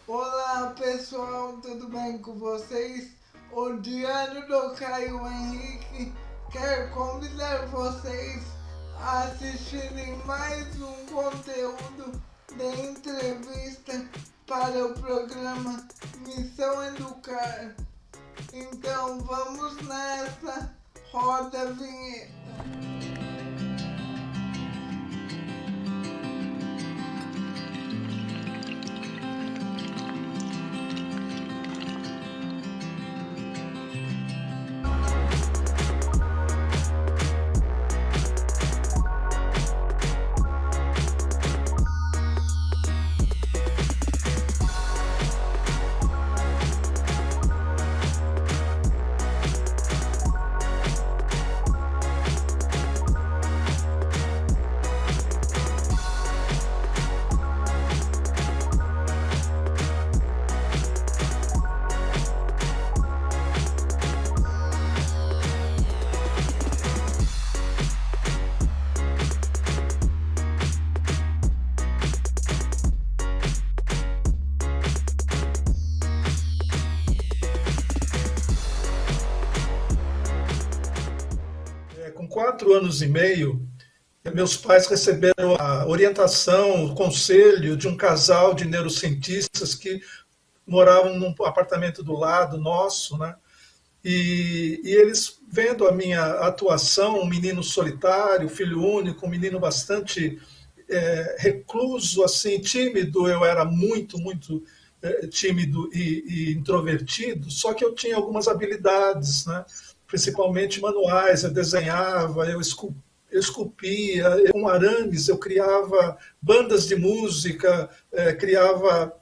Olá pessoal, tudo bem com vocês? O Diário do Caio Henrique quer convidar vocês a assistirem mais um conteúdo de entrevista para o programa Missão Educar. Então vamos nessa, roda a vinheta. Com 4 anos e meio, meus pais receberam a orientação, o conselho de um casal de neurocientistas que moravam num apartamento do lado nosso, né? E eles, vendo a minha atuação, um menino solitário, filho único, um menino bastante recluso, assim, tímido, eu era muito tímido e introvertido, só que eu tinha algumas habilidades, né? Principalmente manuais, eu desenhava, eu esculpia, com arames eu criava bandas de música, criava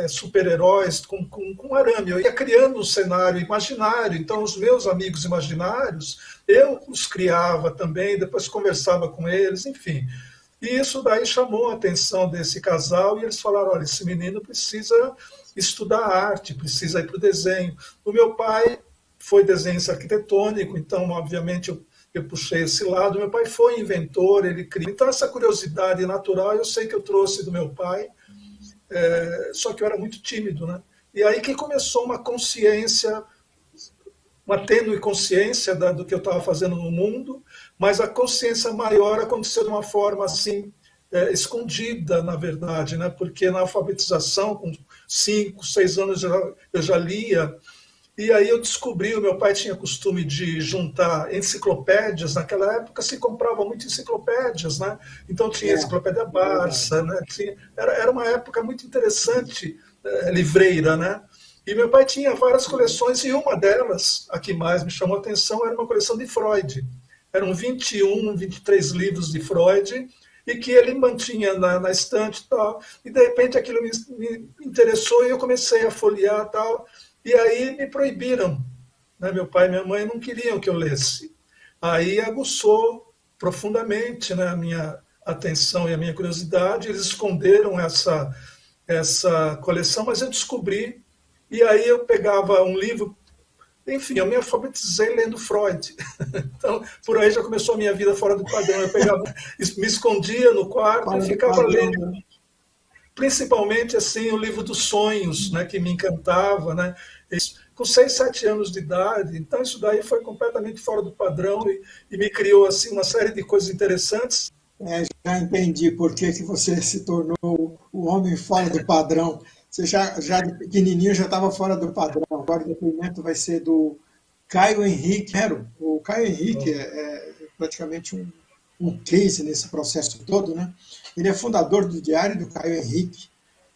super-heróis com arame. Eu ia criando um cenário imaginário, então os meus amigos imaginários, eu os criava também, depois conversava com eles, enfim. E isso daí chamou a atenção desse casal e eles falaram, olha, esse menino precisa estudar arte, precisa ir para o desenho. O meu pai foi desenhista arquitetônico, então, obviamente, eu puxei esse lado. Meu pai foi inventor, ele criou. Então, essa curiosidade natural, eu sei que eu trouxe do meu pai, só que eu era muito tímido, né? E aí que começou uma consciência, uma tênue consciência do que eu estava fazendo no mundo, mas a consciência maior aconteceu de uma forma assim, escondida, na verdade, né? Porque na alfabetização, com 5, 6 anos, eu já lia. E aí eu descobri, o meu pai tinha costume de juntar enciclopédias, naquela época se comprava muito enciclopédias, né? Então tinha a enciclopédia Barça, né? Era uma época muito interessante, livreira, né? E meu pai tinha várias coleções e uma delas, a que mais me chamou a atenção, era uma coleção de Freud. Eram 21, 23 livros de Freud e que ele mantinha na estante e tal. E de repente aquilo me interessou e eu comecei a folhear e tal. E aí me proibiram, né? Meu pai e minha mãe não queriam que eu lesse. Aí aguçou profundamente, né, a minha atenção e a minha curiosidade. Eles esconderam essa coleção, mas eu descobri. E aí eu pegava um livro, enfim, eu me alfabetizei lendo Freud. Então, por aí já começou a minha vida fora do padrão. Eu pegava, me escondia no quarto e ficava lendo, principalmente assim o livro dos sonhos, né, que me encantava, né? Com 6, 7 anos de idade, então isso daí foi completamente fora do padrão e me criou assim uma série de coisas interessantes. Já entendi por que você se tornou o homem fora do padrão. Você já de pequenininho já estava fora do padrão. Agora o depoimento vai ser do Caio Henrique. O Caio Henrique é praticamente um case nesse processo todo, né? Ele é fundador do Diário do Caio Henrique.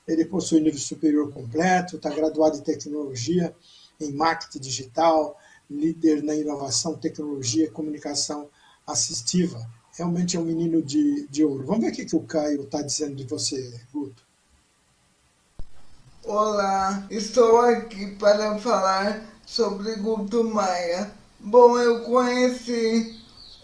Ele possui nível superior completo, está graduado em tecnologia, em marketing digital, líder na inovação, tecnologia e comunicação assistiva. Realmente é um menino de ouro. Vamos ver o que o Caio está dizendo de você, Guto. Olá, estou aqui para falar sobre Guto Maia. Bom, eu conheci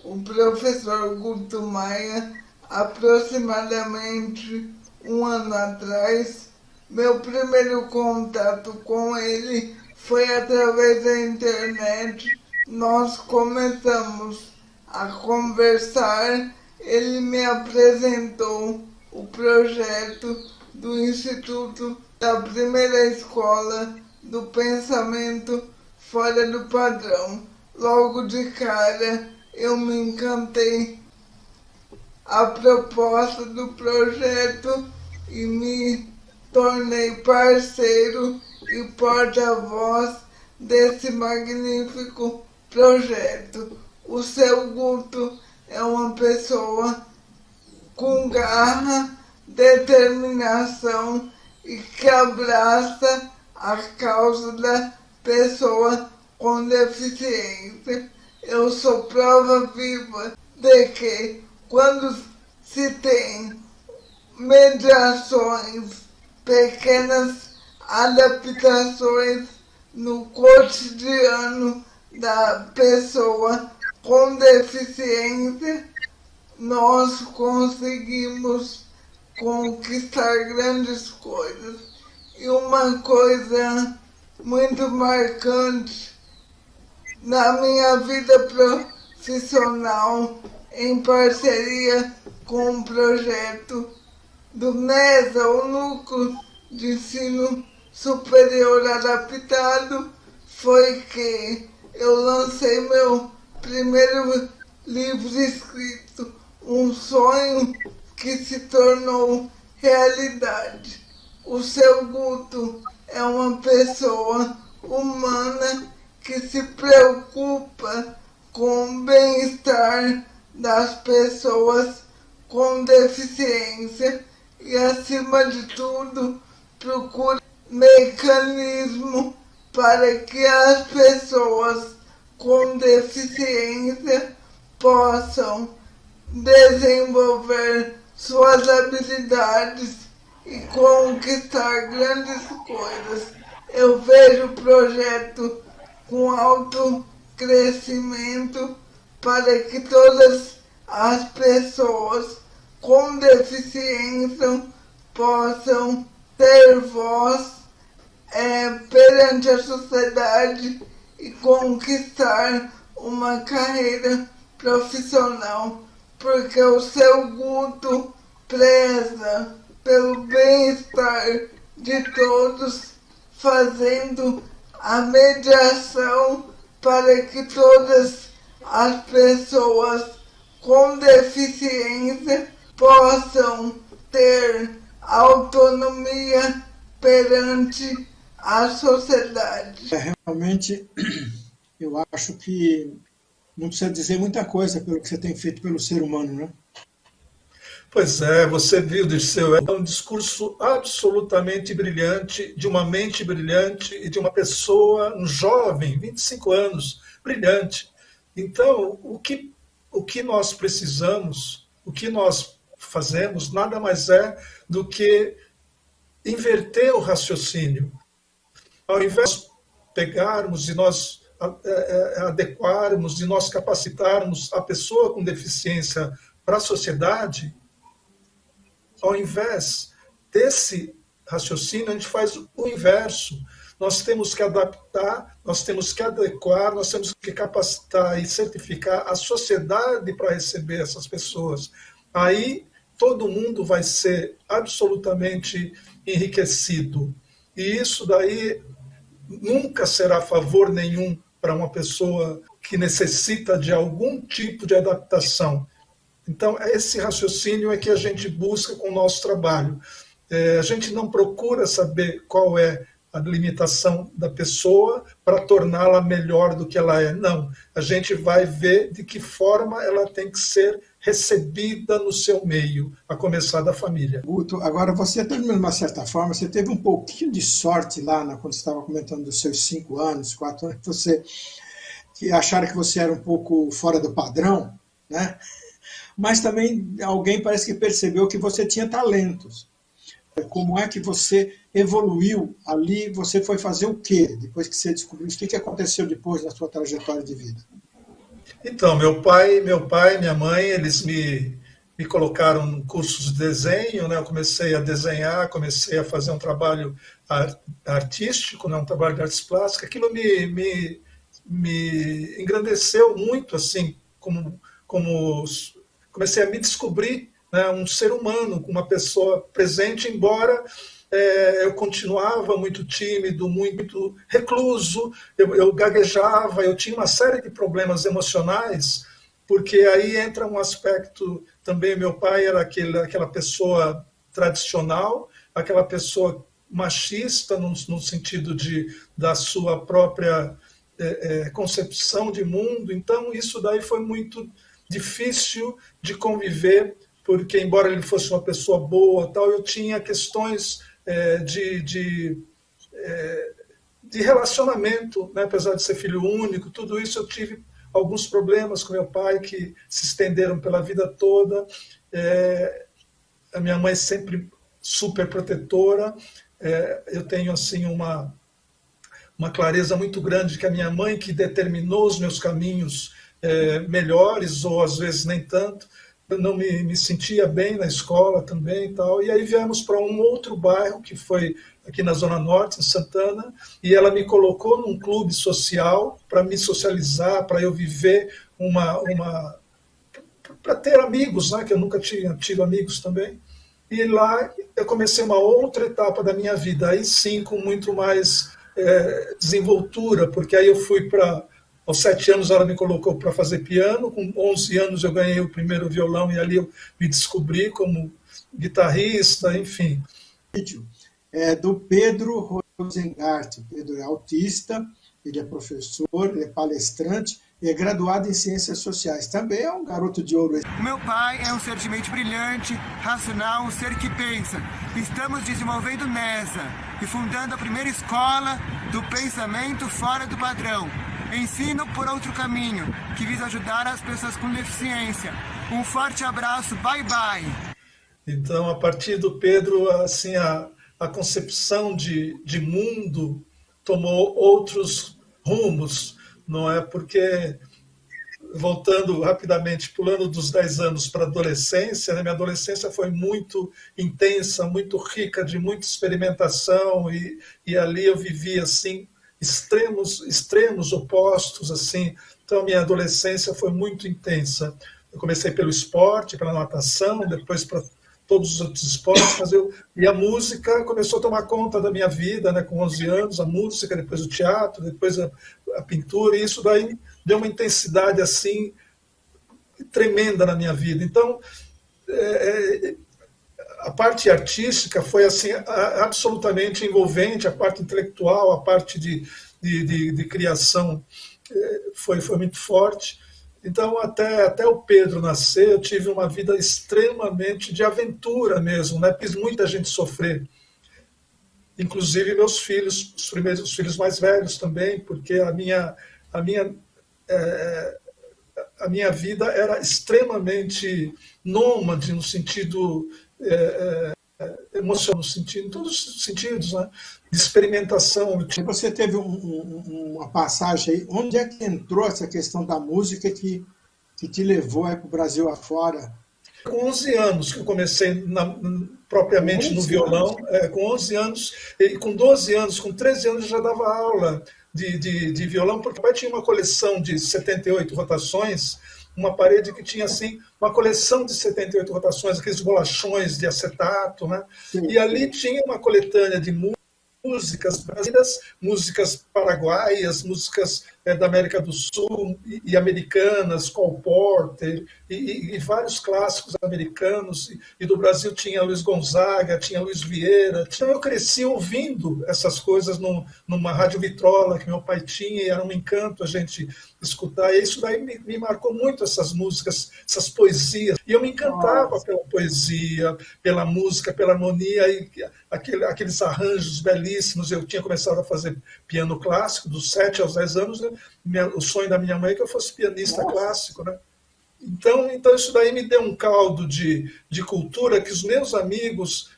o professor Guto Maia aproximadamente um ano atrás. Meu primeiro contato com ele foi através da internet. Nós começamos a conversar, ele me apresentou o projeto do Instituto da primeira escola do pensamento fora do padrão. Logo de cara eu me encantei a proposta do projeto e me tornei parceiro e porta-voz desse magnífico projeto. O seu Guto é uma pessoa com garra, determinação e que abraça a causa da pessoa com deficiência. Eu sou prova viva de que quando se tem mediações, pequenas adaptações no cotidiano da pessoa com deficiência, nós conseguimos conquistar grandes coisas. E uma coisa muito marcante na minha vida profissional, em parceria com o projeto do NESA, o Núcleo de Ensino Superior Adaptado, foi que eu lancei meu primeiro livro escrito, um sonho que se tornou realidade. O seu Guto é uma pessoa humana que se preocupa com o bem-estar das pessoas com deficiência e, acima de tudo, procura mecanismo para que as pessoas com deficiência possam desenvolver suas habilidades e conquistar grandes coisas. Eu vejo o projeto com alto crescimento para que todas as pessoas com deficiência possam ter voz perante a sociedade e conquistar uma carreira profissional, porque o seu Guto preza pelo bem-estar de todos, fazendo a mediação para que todas as pessoas com deficiência possam ter autonomia perante a sociedade. Realmente, eu acho que não precisa dizer muita coisa pelo que você tem feito pelo ser humano, né? Pois é, você viu, Dirceu, é um discurso absolutamente brilhante, de uma mente brilhante e de uma pessoa, um jovem, 25 anos, brilhante. Então, o que nós precisamos, o que nós fazemos, nada mais é do que inverter o raciocínio. Ao invés de pegarmos e nós adequarmos e nós capacitarmos a pessoa com deficiência para a sociedade, ao invés desse raciocínio, a gente faz o inverso. Nós temos que adaptar, nós temos que adequar, nós temos que capacitar e certificar a sociedade para receber essas pessoas. Aí todo mundo vai ser absolutamente enriquecido. E isso daí nunca será favor nenhum para uma pessoa que necessita de algum tipo de adaptação. Então, esse raciocínio é que a gente busca com o nosso trabalho. A gente não procura saber qual é a limitação da pessoa para torná-la melhor do que ela é. Não, a gente vai ver de que forma ela tem que ser recebida no seu meio, a começar da família. Guto, agora você também, de uma certa forma, você teve um pouquinho de sorte lá, quando você estava comentando dos seus 5 anos, 4 anos, que acharam que você era um pouco fora do padrão, né? Mas também alguém parece que percebeu que você tinha talentos. Como é que você evoluiu ali? Você foi fazer o quê? Depois que você descobriu isso, o que aconteceu depois na sua trajetória de vida? Então, meu pai, minha mãe, eles me colocaram em cursos de desenho, né? Eu comecei a desenhar, comecei a fazer um trabalho artístico, né? Um trabalho de artes plásticas. Aquilo me engrandeceu muito, assim, como comecei a me descobrir, né, um ser humano, uma pessoa presente, embora eu continuava muito tímido, muito recluso, eu gaguejava, eu tinha uma série de problemas emocionais, porque aí entra um aspecto também, meu pai era aquela pessoa tradicional, aquela pessoa machista no sentido da sua própria concepção de mundo, então isso daí foi muito difícil de conviver, porque embora ele fosse uma pessoa boa, tal, eu tinha questões de relacionamento, né? Apesar de ser filho único, tudo isso eu tive alguns problemas com meu pai que se estenderam pela vida toda. A minha mãe sempre super protetora. Eu tenho assim uma clareza muito grande que a minha mãe que determinou os meus caminhos melhores, ou às vezes nem tanto. Eu não me sentia bem na escola também e tal. E aí viemos para um outro bairro, que foi aqui na Zona Norte, em Santana, e ela me colocou num clube social para me socializar, para eu viver para ter amigos, né, que eu nunca tinha tido amigos também. E lá eu comecei uma outra etapa da minha vida, aí sim com muito mais desenvoltura, porque aí eu fui para... Aos 7 anos ela me colocou para fazer piano, com 11 anos eu ganhei o primeiro violão e ali eu me descobri como guitarrista, enfim. Vídeo é do Pedro Rosengart. Pedro é autista, ele é professor, ele é palestrante e é graduado em Ciências Sociais. Também é um garoto de ouro. O meu pai é um ser de mente brilhante, racional, um ser que pensa. Estamos desenvolvendo NESA e fundando a primeira escola do pensamento fora do padrão. Ensino por outro caminho, que visa ajudar as pessoas com deficiência. Um forte abraço, bye bye. Então, a partir do Pedro, assim, a concepção de mundo tomou outros rumos, não é? Porque, voltando rapidamente, pulando dos 10 anos para a adolescência, né? Minha adolescência foi muito intensa, muito rica, de muita experimentação, e ali eu vivia, assim, extremos opostos, assim. Então, a minha adolescência foi muito intensa. Eu comecei pelo esporte, pela natação, depois para todos os outros esportes, e a música começou a tomar conta da minha vida, né, com 11 anos, a música, depois o teatro, depois a pintura, e isso daí deu uma intensidade, assim, tremenda na minha vida. Então, a parte artística foi assim absolutamente envolvente, a parte intelectual, a parte de criação foi muito forte. Então, até o Pedro nascer, eu tive uma vida extremamente de aventura mesmo, né? Fiz muita gente sofrer, inclusive meus filhos, os filhos mais velhos também, porque a minha vida era extremamente nômade, no sentido emocional, em todos os sentidos, né? De experimentação. Você teve uma passagem aí, onde é que entrou essa questão da música que te levou para o Brasil afora? Com 11 anos que eu comecei propriamente no violão, com 11 anos, e com 12 anos, com 13 anos eu já dava aula de violão, porque o pai tinha uma coleção de 78 rotações, uma parede que tinha assim uma coleção de 78 rotações, aqueles bolachões de acetato, né? Sim. E ali tinha uma coletânea de músicas brasileiras, músicas paraguaias, músicas da América do Sul e americanas, Cole Porter e vários clássicos americanos, e do Brasil tinha Luiz Gonzaga, tinha Luiz Vieira. Então eu cresci ouvindo essas coisas numa rádio vitrola que meu pai tinha, e era um encanto a gente escutar, e isso daí me marcou muito, essas músicas, essas poesias, e eu me encantava pela poesia, pela música, pela harmonia, e aqueles arranjos belíssimos. Eu tinha começado a fazer piano clássico dos 7 aos 10 anos, né? O sonho da minha mãe é que eu fosse pianista clássico, né? Então isso daí me deu um caldo de cultura que os meus amigos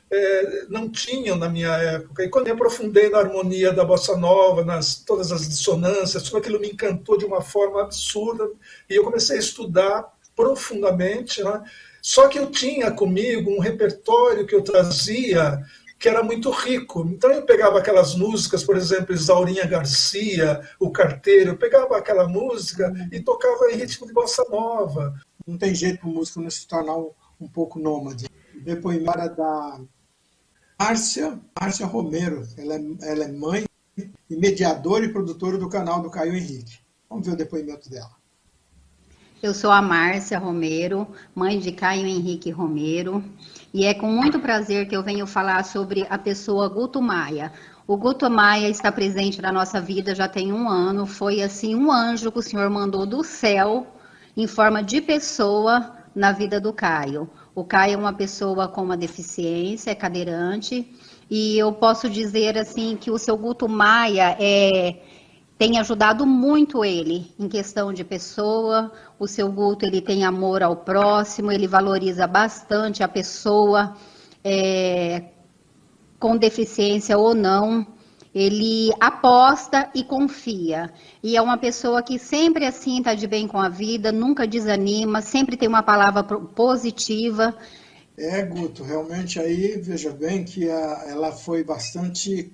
não tinham na minha época. E quando eu me aprofundei na harmonia da bossa nova, todas as dissonâncias, tudo aquilo me encantou de uma forma absurda, e eu comecei a estudar profundamente, né? Só que eu tinha comigo um repertório que eu trazia que era muito rico. Então eu pegava aquelas músicas, por exemplo, Isaurinha Garcia, O Carteiro, eu pegava aquela música e tocava em ritmo de bossa nova. Não tem jeito para o músico não se tornar um pouco nômade. Depoimento Márcia Romero. Ela é mãe e mediadora e produtora do canal do Caio Henrique. Vamos ver o depoimento dela. Eu sou a Márcia Romero, mãe de Caio Henrique Romero, e é com muito prazer que eu venho falar sobre a pessoa Guto Maia. O Guto Maia está presente na nossa vida já tem 1 ano, foi assim um anjo que o Senhor mandou do céu, em forma de pessoa, na vida do Caio. O Caio é uma pessoa com uma deficiência, é cadeirante, e eu posso dizer assim que o seu Guto Maia tem ajudado muito ele em questão de pessoa. O seu Guto, ele tem amor ao próximo, ele valoriza bastante a pessoa, com deficiência ou não. Ele aposta e confia. E é uma pessoa que sempre assim está de bem com a vida, nunca desanima, sempre tem uma palavra positiva. Guto, realmente aí, veja bem que ela foi bastante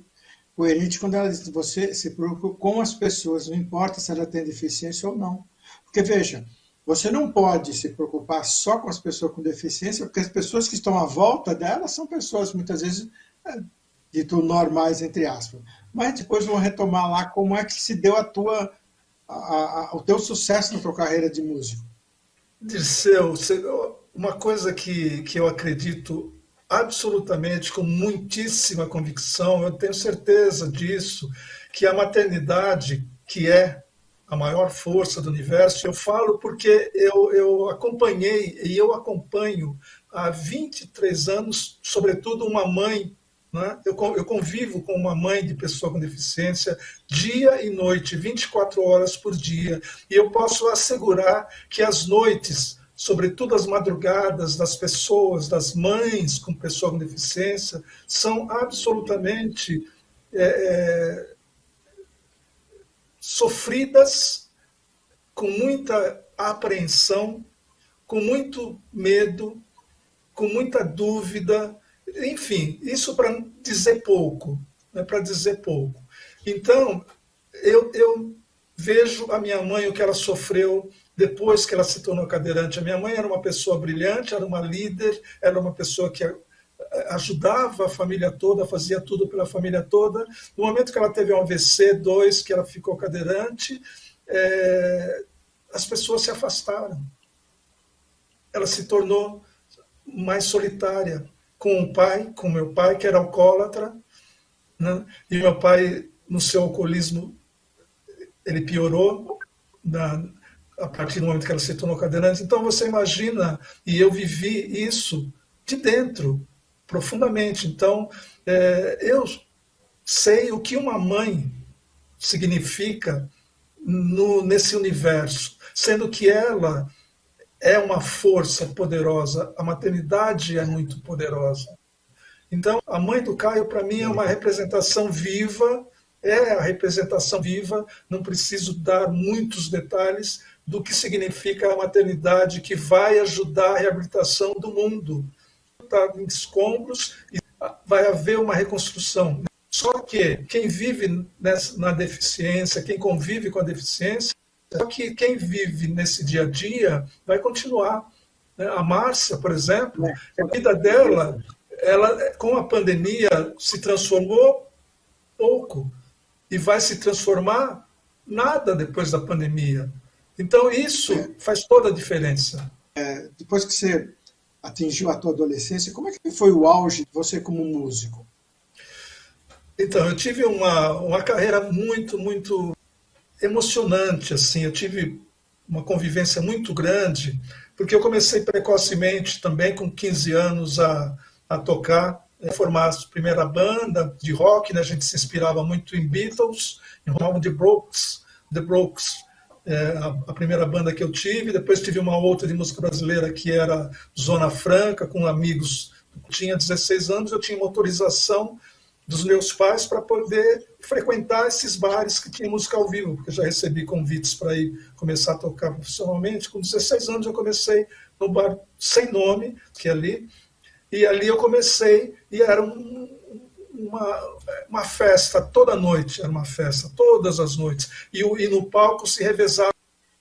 coerente quando ela disse: você se preocupa com as pessoas, não importa se ela tem deficiência ou não. Porque, veja, você não pode se preocupar só com as pessoas com deficiência, porque as pessoas que estão à volta dela são pessoas, muitas vezes, dito normais, entre aspas. Mas depois vamos retomar lá como é que se deu o teu sucesso na tua carreira de músico. Dirceu, uma coisa que eu acredito absolutamente, com muitíssima convicção, eu tenho certeza disso, que a maternidade, que é a maior força do universo, eu falo porque eu acompanhei e eu acompanho há 23 anos, sobretudo uma mãe, né? Eu convivo com uma mãe de pessoa com deficiência dia e noite, 24 horas por dia, e eu posso assegurar que as noites, sobretudo as madrugadas das pessoas, das mães com pessoa com deficiência, são absolutamente sofridas, com muita apreensão, com muito medo, com muita dúvida, enfim, isso para dizer pouco, né, para dizer pouco. Então, eu vejo a minha mãe, o que ela sofreu depois que ela se tornou cadeirante. A minha mãe era uma pessoa brilhante, era uma líder, era uma pessoa que ajudava a família toda, fazia tudo pela família toda. No momento que ela teve um AVC, que ela ficou cadeirante, as pessoas se afastaram. Ela se tornou mais solitária, com meu pai, que era alcoólatra, né? E meu pai, no seu alcoolismo, ele piorou a partir do momento que ela se tornou cadeirante. Então você imagina, e eu vivi isso de dentro, profundamente. Então eu sei o que uma mãe significa nesse universo, sendo que ela é uma força poderosa, a maternidade é muito poderosa. Então, a mãe do Caio, para mim, é uma representação viva, é a representação viva, não preciso dar muitos detalhes do que significa a maternidade, que vai ajudar a reabilitação do mundo. Está em escombros e vai haver uma reconstrução. Só que quem vive na deficiência, quem convive com a deficiência, só que quem vive nesse dia a dia vai continuar. A Márcia, por exemplo, a vida dela, ela, com a pandemia, se transformou pouco e vai se transformar nada depois da pandemia. Então, isso faz toda a diferença. Depois que você atingiu a tua adolescência, como é que foi o auge de você como músico? Então, eu tive uma carreira muito, muito emocionante, assim. Eu tive uma convivência muito grande, porque eu comecei precocemente também, com 15 anos, a tocar, formar a primeira banda de rock, né? A gente se inspirava muito em Beatles, em The Brooks, a primeira banda que eu tive. Depois tive uma outra de música brasileira, que era Zona Franca, com amigos. Eu tinha 16 anos, eu tinha uma autorização dos meus pais para poder frequentar esses bares que tinham música ao vivo, porque eu já recebi convites para ir começar a tocar profissionalmente. Com 16 anos eu comecei no bar Sem Nome, que é ali, e ali eu comecei, e era uma festa toda noite, era uma festa todas as noites, e no palco se revezavam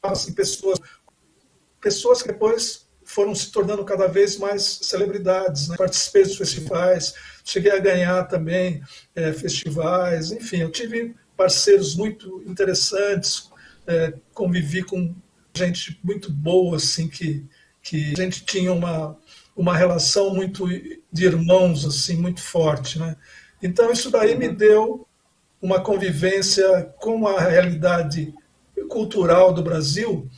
assim, pessoas que depois foram se tornando cada vez mais celebridades, né? Participei dos festivais, cheguei a ganhar também festivais, enfim, eu tive parceiros muito interessantes, convivi com gente muito boa, assim, que a gente tinha uma relação muito de irmãos, assim, muito forte, né? Então isso daí me deu uma convivência com a realidade cultural do Brasil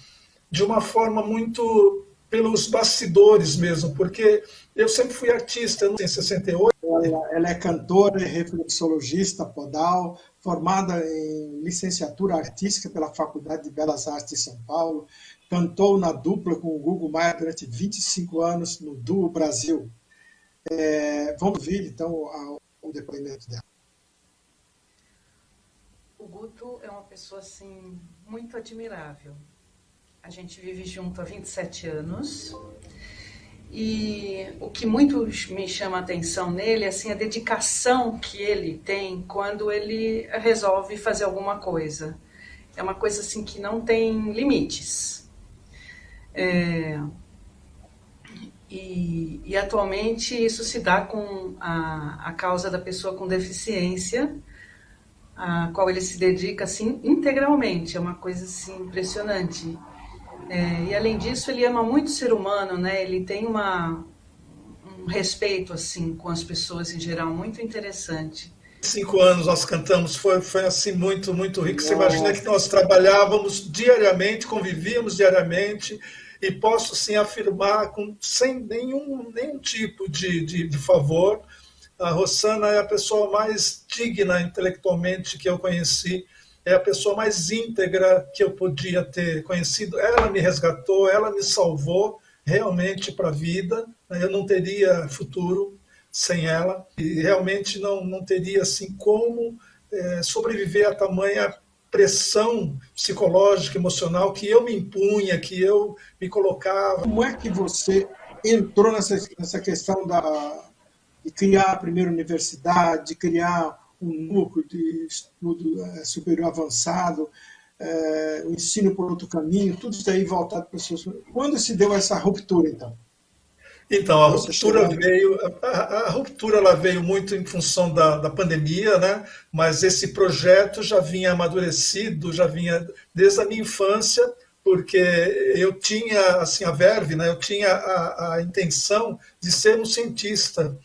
de uma forma muito pelos bastidores mesmo, porque eu sempre fui artista, em 68. Ela é cantora e reflexologista podal, formada em licenciatura artística pela Faculdade de Belas Artes de São Paulo, cantou na dupla com o Gugu Maia durante 25 anos no Duo Brasil. Vamos ouvir, então, o depoimento dela. O Guto é uma pessoa, assim, muito admirável. A gente vive junto há 27 anos e o que muito me chama a atenção nele é assim, a dedicação que ele tem quando ele resolve fazer alguma coisa. É uma coisa assim, que não tem limites. E atualmente isso se dá com a causa da pessoa com deficiência, a qual ele se dedica assim, integralmente. É uma coisa assim, impressionante. E além disso, ele ama muito o ser humano, né? Ele tem um respeito assim com as pessoas em geral muito interessante. 5 anos nós cantamos, foi assim muito rico. Você imagina que nós trabalhávamos diariamente, convivíamos diariamente, e posso sim afirmar sem nenhum tipo de favor, a Rossana é a pessoa mais digna intelectualmente que eu conheci. É a pessoa mais íntegra que eu podia ter conhecido. Ela me resgatou, ela me salvou realmente para a vida. Eu não teria futuro sem ela e realmente não teria assim como sobreviver a tamanha pressão psicológica, emocional que eu me impunha, que eu me colocava. Como é que você entrou nessa questão de criar a primeira universidade, de criar um núcleo de estudo superior avançado, o ensino por outro caminho, tudo isso aí voltado para as pessoas. Quando se deu essa ruptura, então? Então, a ruptura ela veio muito em função da pandemia, né? Mas esse projeto já vinha amadurecido, já vinha desde a minha infância, porque eu tinha assim, a verve, né? Eu tinha a intenção de ser um cientista.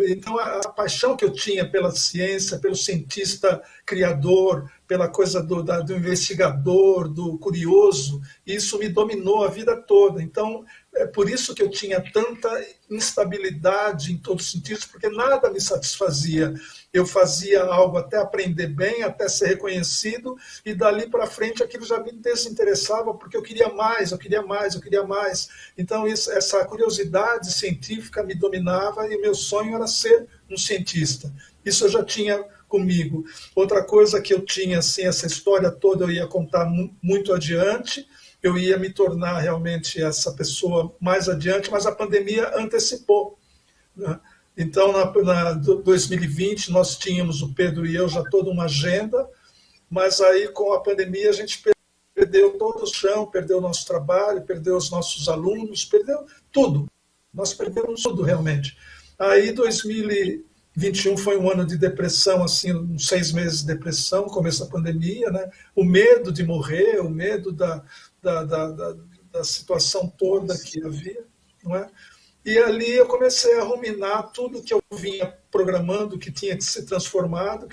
Então, a paixão que eu tinha pela ciência, pelo cientista criador, pela coisa do investigador, do curioso, isso me dominou a vida toda. Então, é por isso que eu tinha tanta instabilidade em todos os sentidos, porque nada me satisfazia. Eu fazia algo até aprender bem, até ser reconhecido, e dali para frente aquilo já me desinteressava, porque eu queria mais, eu queria mais, eu queria mais. Então essa curiosidade científica me dominava e meu sonho era ser um cientista. Isso eu já tinha comigo. Outra coisa que eu tinha, assim, essa história toda eu ia contar muito adiante, eu ia me tornar realmente essa pessoa mais adiante, mas a pandemia antecipou, né? Então, na 2020, nós tínhamos, o Pedro e eu, já toda uma agenda, mas aí, com a pandemia, a gente perdeu todo o chão, perdeu o nosso trabalho, perdeu os nossos alunos, perdeu tudo. Nós perdemos tudo, realmente. Aí, 2021 foi um ano de depressão, assim, uns 6 meses de depressão, começo da pandemia, né? O medo de morrer, o medo da situação toda que havia, não é? E ali eu comecei a ruminar tudo que eu vinha programando, que tinha que ser transformado,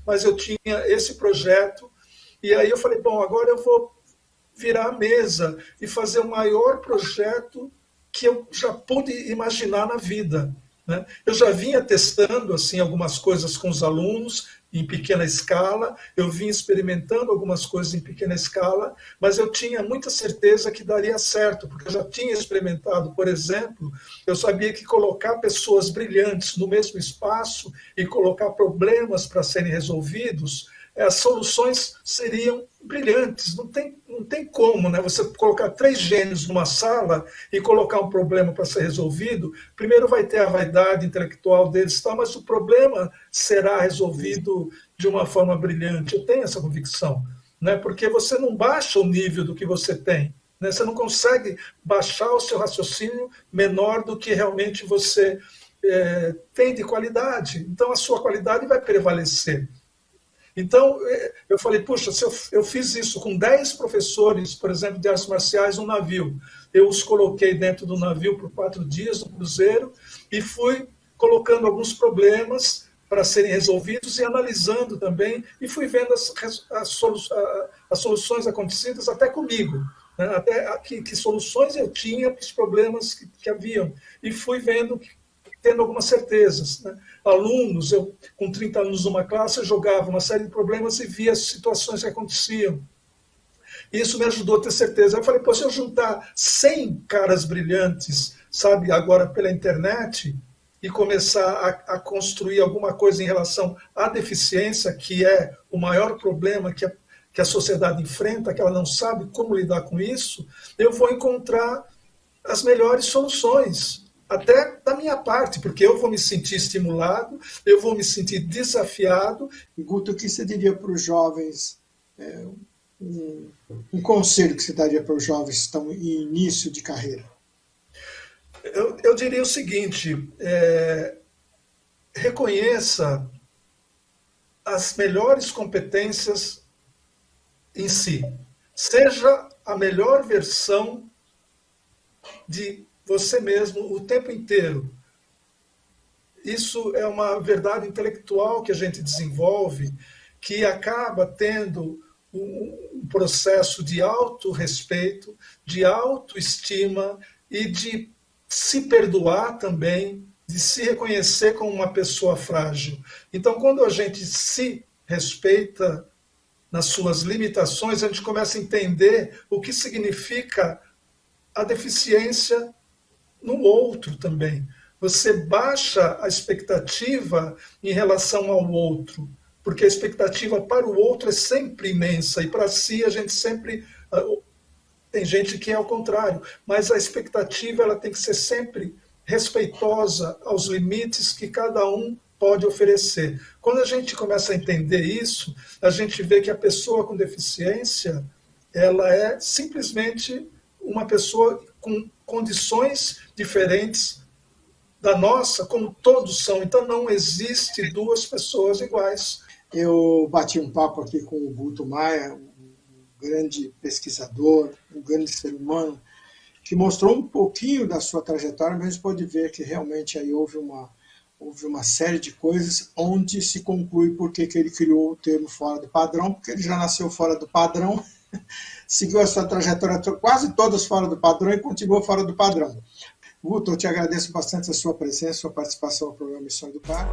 mas eu tinha esse projeto, e aí eu falei, bom, agora eu vou virar a mesa e fazer o maior projeto que eu já pude imaginar na vida, né? Eu já vinha testando assim, algumas coisas com os alunos, em pequena escala, eu vim experimentando algumas coisas em pequena escala, mas eu tinha muita certeza que daria certo, porque eu já tinha experimentado, por exemplo, eu sabia que colocar pessoas brilhantes no mesmo espaço e colocar problemas para serem resolvidos, as soluções seriam brilhantes. Não tem como, né? Você colocar 3 gênios numa sala e colocar um problema para ser resolvido, primeiro vai ter a vaidade intelectual deles, mas o problema será resolvido de uma forma brilhante. Eu tenho essa convicção, né? Porque você não baixa o nível do que você tem, né? Você não consegue baixar o seu raciocínio menor do que realmente você tem de qualidade, então a sua qualidade vai prevalecer. Então, eu falei, puxa, se eu fiz isso com 10 professores, por exemplo, de artes marciais no navio, eu os coloquei dentro do navio por 4 dias, no cruzeiro, e fui colocando alguns problemas para serem resolvidos e analisando também, e fui vendo as soluções acontecidas até comigo, né? Até que soluções eu tinha para os problemas que haviam, e fui vendo, tendo algumas certezas, né? Alunos, eu com 30 alunos numa classe, eu jogava uma série de problemas e via as situações que aconteciam. E isso me ajudou a ter certeza. Eu falei, pô, se eu juntar 100 caras brilhantes, sabe, agora pela internet, e começar a construir alguma coisa em relação à deficiência, que é o maior problema que a sociedade enfrenta, que ela não sabe como lidar com isso, eu vou encontrar as melhores soluções, até da minha parte, porque eu vou me sentir estimulado, eu vou me sentir desafiado. Guto, o que você diria para os jovens, um conselho que você daria para os jovens que estão em início de carreira? Eu diria o seguinte, reconheça as melhores competências em si. Seja a melhor versão de você mesmo o tempo inteiro. Isso é uma verdade intelectual que a gente desenvolve, que acaba tendo um processo de autorrespeito, de autoestima e de se perdoar também, de se reconhecer como uma pessoa frágil. Então, quando a gente se respeita nas suas limitações, a gente começa a entender o que significa a deficiência no outro também. Você baixa a expectativa em relação ao outro, porque a expectativa para o outro é sempre imensa, e para si a gente sempre... Tem gente que é ao contrário, mas a expectativa ela tem que ser sempre respeitosa aos limites que cada um pode oferecer. Quando a gente começa a entender isso, a gente vê que a pessoa com deficiência, ela é simplesmente uma pessoa com condições diferentes da nossa, como todos são. Então não existe duas pessoas iguais. Eu bati um papo aqui com o Guto Maia, um grande pesquisador, um grande ser humano, que mostrou um pouquinho da sua trajetória, mas a gente pode ver que realmente aí houve uma série de coisas onde se conclui por que ele criou o termo fora do padrão, porque ele já nasceu fora do padrão, seguiu a sua trajetória quase todas fora do padrão e continuou fora do padrão. Guto, eu te agradeço bastante a sua presença, a sua participação no programa Missão Educar.